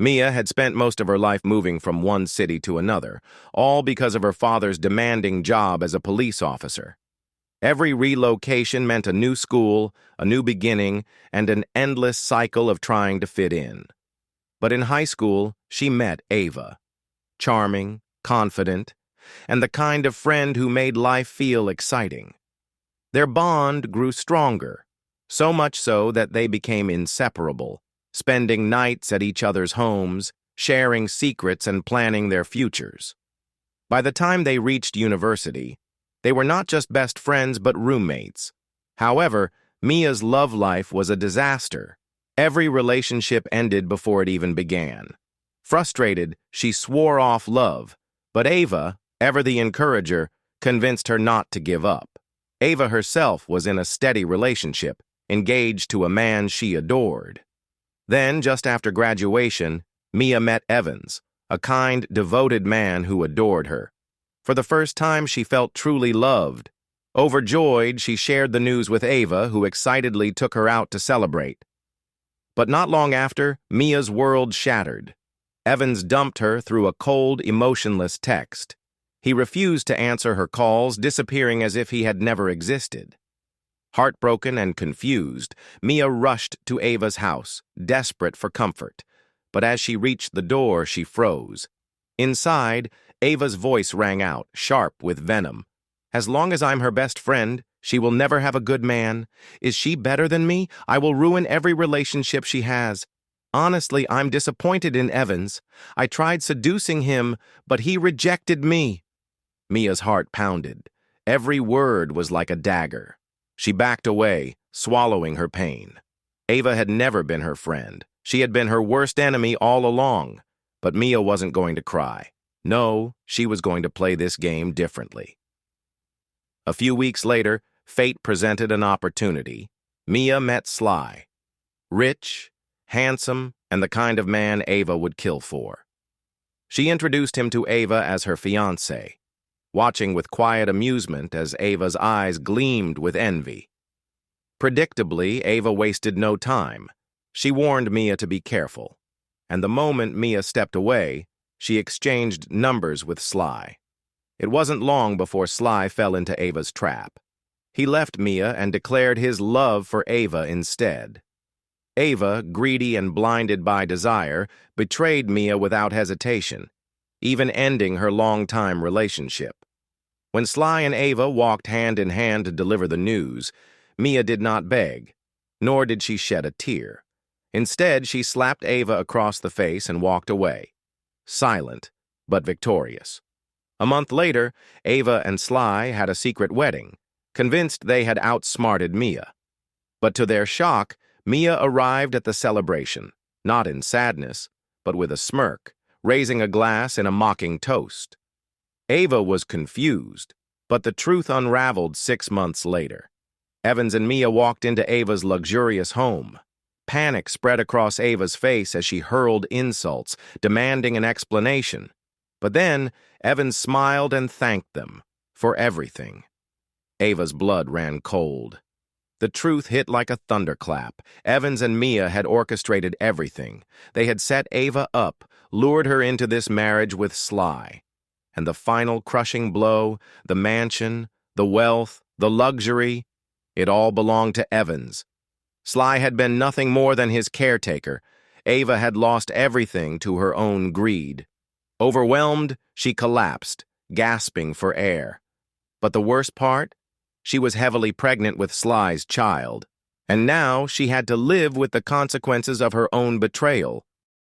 Mia had spent most of her life moving from one city to another, all because of her father's demanding job as a police officer. Every relocation meant a new school, a new beginning, and an endless cycle of trying to fit in. But in high school, she met Ava. Charming, confident, and the kind of friend who made life feel exciting. Their bond grew stronger, so much so that they became inseparable, spending nights at each other's homes, sharing secrets and planning their futures. By the time they reached university, they were not just best friends but roommates. However, Mia's love life was a disaster. Every relationship ended before it even began. Frustrated, she swore off love, but Ava, ever the encourager, convinced her not to give up. Ava herself was in a steady relationship, engaged to a man she adored. Then, just after graduation, Mia met Evans, a kind, devoted man who adored her. For the first time, she felt truly loved. Overjoyed, she shared the news with Ava, who excitedly took her out to celebrate. But not long after, Mia's world shattered. Evans dumped her through a cold, emotionless text. He refused to answer her calls, disappearing as if he had never existed. Heartbroken and confused, Mia rushed to Ava's house, desperate for comfort. But as she reached the door, she froze. Inside, Ava's voice rang out, sharp with venom. "As long as I'm her best friend, she will never have a good man. Is she better than me? I will ruin every relationship she has. Honestly, I'm disappointed in Evans. I tried seducing him, but he rejected me." Mia's heart pounded. Every word was like a dagger. She backed away, swallowing her pain. Ava had never been her friend. She had been her worst enemy all along. But Mia wasn't going to cry. No, she was going to play this game differently. A few weeks later, fate presented an opportunity. Mia met Sly. Rich, handsome, and the kind of man Ava would kill for. She introduced him to Ava as her fiancé, watching with quiet amusement as Ava's eyes gleamed with envy. Predictably, Ava wasted no time. She warned Mia to be careful, and the moment Mia stepped away, she exchanged numbers with Sly. It wasn't long before Sly fell into Ava's trap. He left Mia and declared his love for Ava instead. Ava, greedy and blinded by desire, betrayed Mia without hesitation, even ending her long-time relationship. When Sly and Ava walked hand in hand to deliver the news, Mia did not beg, nor did she shed a tear. Instead, she slapped Ava across the face and walked away, silent but victorious. A month later, Ava and Sly had a secret wedding, convinced they had outsmarted Mia. But to their shock, Mia arrived at the celebration, not in sadness, but with a smirk, raising a glass in a mocking toast. Ava was confused, but the truth unraveled 6 months later. Evans and Mia walked into Ava's luxurious home. Panic spread across Ava's face as she hurled insults, demanding an explanation. But then, Evans smiled and thanked them for everything. Ava's blood ran cold. The truth hit like a thunderclap. Evans and Mia had orchestrated everything. They had set Ava up, lured her into this marriage with Sly. And the final crushing blow, the mansion, the wealth, the luxury, it all belonged to Evans. Sly had been nothing more than his caretaker. Ava had lost everything to her own greed. Overwhelmed, she collapsed, gasping for air. But the worst part? She was heavily pregnant with Sly's child. And now she had to live with the consequences of her own betrayal.